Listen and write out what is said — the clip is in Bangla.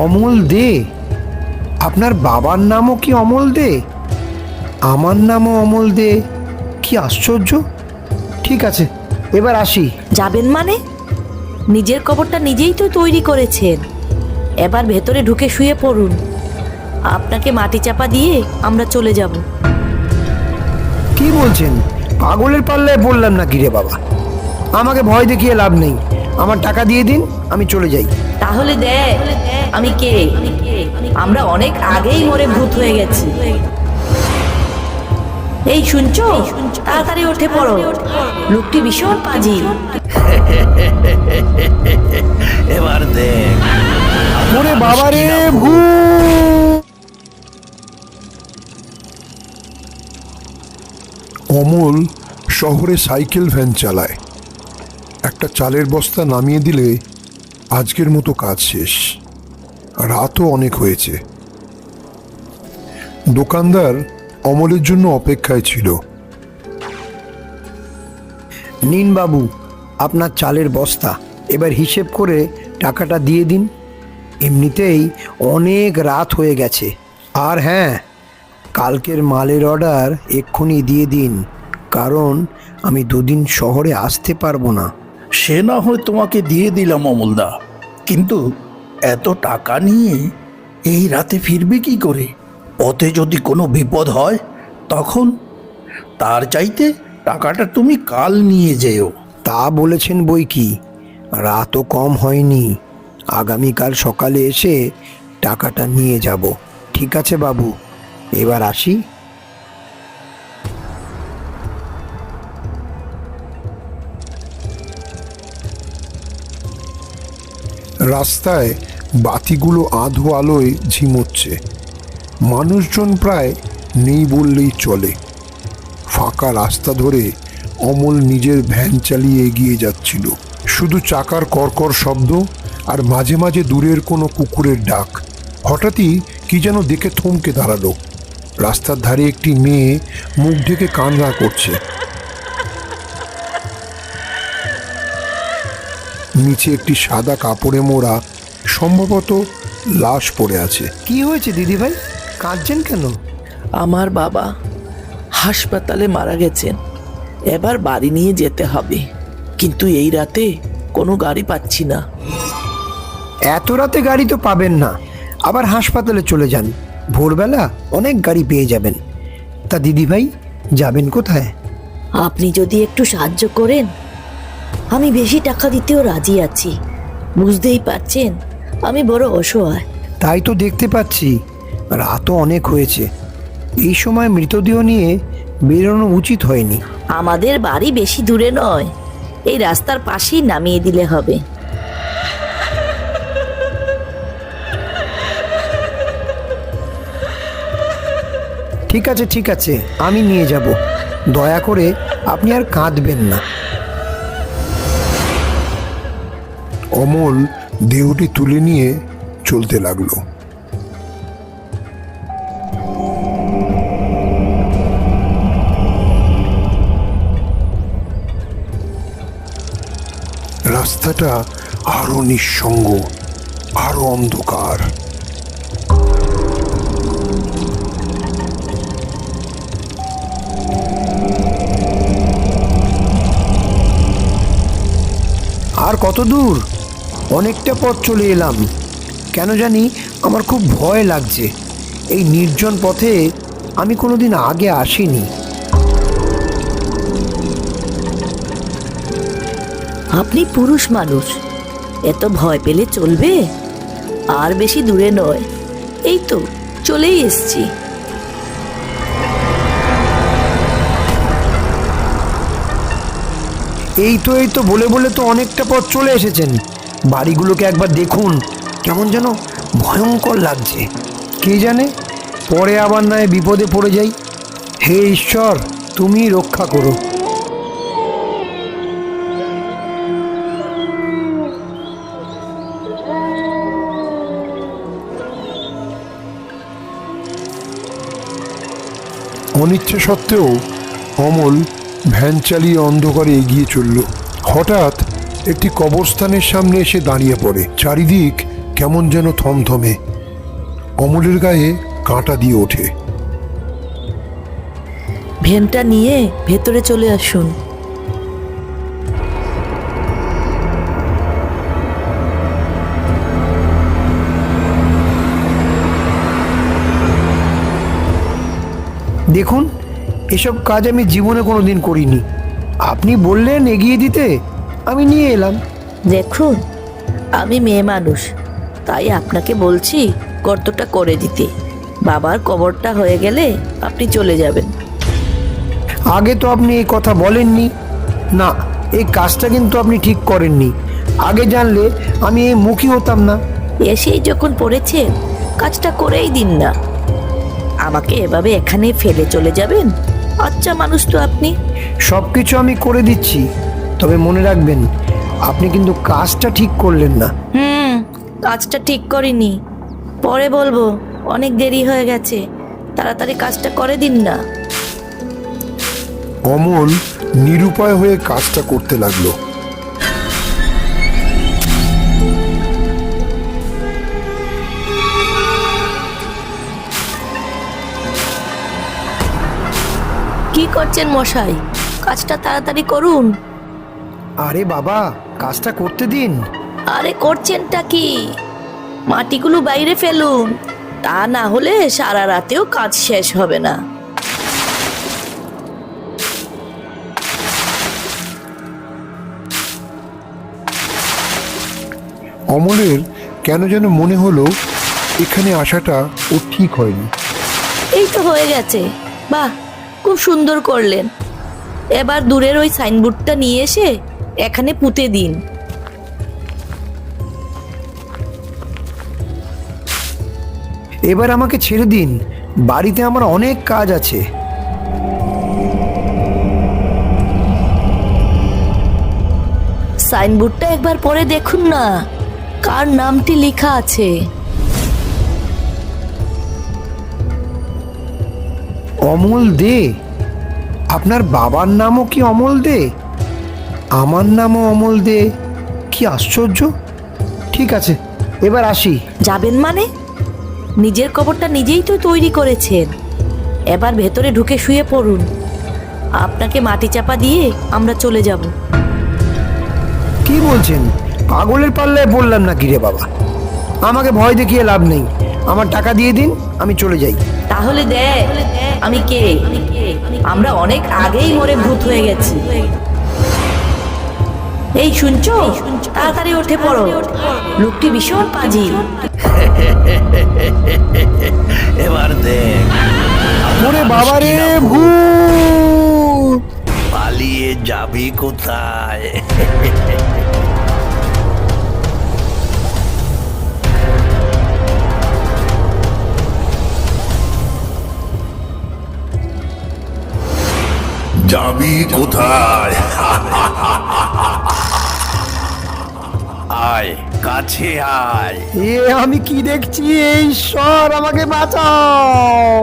অমল দে? আপনার বাবার নামও কি অমল দে? আমার নামও অমল দে। কি আশ্চর্য! ঠিক আছে, এবার আসি। যাবেন মানে? নিজের কবরটা নিজেই তো তৈরি করেছেন। এবার ভেতরে ঢুকে শুয়ে পড়ুন। আপনাকে মাটি চাপা দিয়ে আমরা চলে যাব। কি বলছেন? পাগলের পাল্লায় পড়লাম নাকি রে বাবা? আমাকে ভয় দেখিয়ে লাভ নেই। আমার টাকা দিয়ে দিন, আমি চলে যাই। তাহলে দেখ আমি কে। আমরা অনেক আগেই মরে ভূত হয়ে গেছি। এই শুনছো? তাড়াতাড়ি উঠে পড়ো, লোকটি ভীষণ পাজি। এবার দেখ ওরে বাবা রে, ভূত! অমল শহরে সাইকেল ভ্যান চালায়। একটা চালের বস্তা নামিয়ে দিলে আজকের মতো কাজ শেষ। রাতও অনেক হয়েছে। দোকানদার অমলের জন্য অপেক্ষায় ছিল। নিন বাবু, আপনার চালের বস্তা। এবার হিসেব করে টাকাটা দিয়ে দিন। এমনিতেই অনেক রাত হয়ে গেছে। আর হ্যাঁ, কালকের মালের অর্ডার এক্ষুনি দিয়ে দিন, কারণ আমি দুদিন শহরে আসতে পারবো না। সে না হয় তোমাকে দিয়ে দিলাম অমলদা, কিন্তু এত টাকা নিয়ে এই রাতে ফিরবে কি করে? পথে যদি কোনো বিপদ হয় তখন? তার চাইতে টাকাটা তুমি কাল নিয়ে যেও। তা বলেছেন বই কি, রাতও কম হয়নি। আগামীকাল সকালে এসে টাকাটা নিয়ে যাব। ঠিক আছে বাবু, এবার আসি। রাস্তায় বাতিগুলো আধো আলোয় ঝিমোচ্ছে। মানুষজন প্রায় নেই বললেই চলে। ফাঁকা রাস্তা ধরে অমল নিজের ভ্যান চালিয়ে এগিয়ে যাচ্ছিল। শুধু চাকার কড়কড় শব্দ আর মাঝে মাঝে দূরের কোনো কুকুরের ডাক। হঠাৎই কি যেন দেখে থমকে দাঁড়ালো। রাস্তার ধারে একটি মেয়ে মুখ ঢেকে কান্না করছে। নিচে একটি সাদা কাপড়ে মোড়া সম্ভবত লাশ পড়ে আছে। কি হয়েছে দিদি ভাই, কাঁদছেন কেন? আমার বাবা হাসপাতালে মারা গেছেন। এবার বাড়ি নিয়ে যেতে হবে, কিন্তু এই রাতে কোনো গাড়ি পাচ্ছি না। এত রাতে গাড়ি তো পাবেন না, আবার হাসপাতালে চলে যান। ভোরবেলা অনেক গাড়ি পেয়ে যাবেন। তা দিদি ভাই, যাবেন কোথায়? আপনি যদি একটু সাহায্য করেন, আমি বেশি টাকা দিতেও রাজি আছি। বুঝতেই পারছেন আমি বড় অসহায়। তাই তো দেখতে পাচ্ছি, রাতও অনেক হয়েছে। এই সময় মৃতদেহ নিয়ে বেরোনো উচিত হয়নি। আমাদের বাড়ি বেশি দূরে নয়, এই রাস্তার পাশেই নামিয়ে দিলে হবে। ঠিক আছে ঠিক আছে, আমি নিয়ে যাব। দয়া করে আপনি আর কাঁদবেন না। অমল দেহটি তুলে নিয়ে চলতে লাগলো। রাস্তাটা আরো নিঃসঙ্গ, আরো অন্ধকার। আর কত দূর? অনেকটা পথ চলে এলাম। কেন জানি আমার খুব ভয় লাগছে। এই নির্জন পথে আমি কোনোদিন আগে আসিনি। আপনি পুরুষ মানুষ, এত ভয় পেলে চলবে? আর বেশি দূরে নয়, এই তো চলেই এসছি। এই তো বলে বলে তো অনেকটা পথ চলে এসেছেন। বাড়িগুলোকে একবার দেখুন, কেমন যেন ভয়ঙ্কর লাগছে। কে জানে, পরে আবার নয় বিপদে পড়ে যাই। হে ঈশ্বর, তুমি রক্ষা করো। অনিচ্ছা সত্ত্বেও অমল ভ্যান চালিয়ে অন্ধকারে এগিয়ে চলল। হঠাৎ একটি কবরস্থানের সামনে এসে দাঁড়িয়ে পড়ে। চারিদিক কেমন যেন থমথমে। অমলের গায়ে কাঁটা দিয়ে ওঠে। ভ্যানটা নিয়ে ভেতরে চলে আসুন। দেখুন, এসব কাজ আমি জীবনে কোনোদিন করিনি। আপনি বললেন এগিয়ে দিতে, আমি নিয়ে এলাম। দেখুন, আমি মেয়ে মানুষ, তাই আপনাকে বলছি গর্তটা করে দিতে। বাবার কবরটা হয়ে গেলে আপনি চলে যাবেন। আগে তো আপনি এই কথা বলেননি। না, এই কাজটা কিন্তু আপনি ঠিক করেননি। আগে জানলে আমি এই মুখী হতাম না। এসেই যখন পড়েছেন, কাজটা করেই দিন না। আমাকে এভাবে এখানে ফেলে চলে যাবেন? আচ্ছা মানুষ তো আপনি। সব কিছু আমি করে দিচ্ছি, তবে মনে রাখবেন আপনি কিন্তু কাজটা ঠিক করলেন না। কাজটা ঠিক করিনি, পরে বলবো। অনেক দেরি হয়ে গেছে, তাড়াতাড়ি কাজটা করে দিন না। অমল নিরুপায় হয়ে কাজটা করতে লাগলো। কি করছেন মশাই? কাজটা তাড়াতাড়ি করুন। আরে বাবা, কাজটা করতে দিন। আরে করছেনটা কি? মাটিগুলো বাইরে ফেলুন, তা না হলে সারা রাতেও কাজ শেষ হবে না। অমলের কেন যেন মনে হলো এখানে আসাটা ও ঠিক হয়নি। এই তো হয়ে গেছে। বাহ, খুব সুন্দর করলেন। এবার দূরের ওই সাইনবোর্ডটা নিয়ে এসে এখানে পুঁতে দিন। এবার আমাকে ছেড়ে দিন, বাড়িতে আমার অনেক কাজ আছে। সাইনবোর্ডটা একবার পরে দেখুন না, কার নামটি লেখা আছে। অমল দে? আপনার বাবার নামও কি অমল দে? আমার নামও অমল দে। কি আশ্চর্য! ঠিক আছে, এবার আসি। যাবেন মানে? নিজের কবরটা নিজেই তো তৈরি করেছেন। এবার ভেতরে ঢুকে শুয়ে পড়ুন। আপনাকে মাটি চাপা দিয়ে আমরা চলে যাব। কি বলছেন? পাগলের পাল্লায় বললাম না কি রে বাবা? আমাকে ভয় দেখিয়ে লাভ নেই। আমার টাকা দিয়ে দিন, আমি চলে যাই। তাহলে দেখ আমি কে। আমরা অনেক আগেই মরে ভূত হয়ে গেছি। এই শুনছো? তাড়াতাড়ি উঠে পড়ো, লোকটি ভীষণ পাজি। এবার দেখ ওরে বাবা রে, ভূত! পালিয়ে যাবি কোথায়? যাবি কোথায়? আয় কাছে আয়। এ আমি কি দেখছি? এই ঈশ্বর, আমাকে বাঁচাও!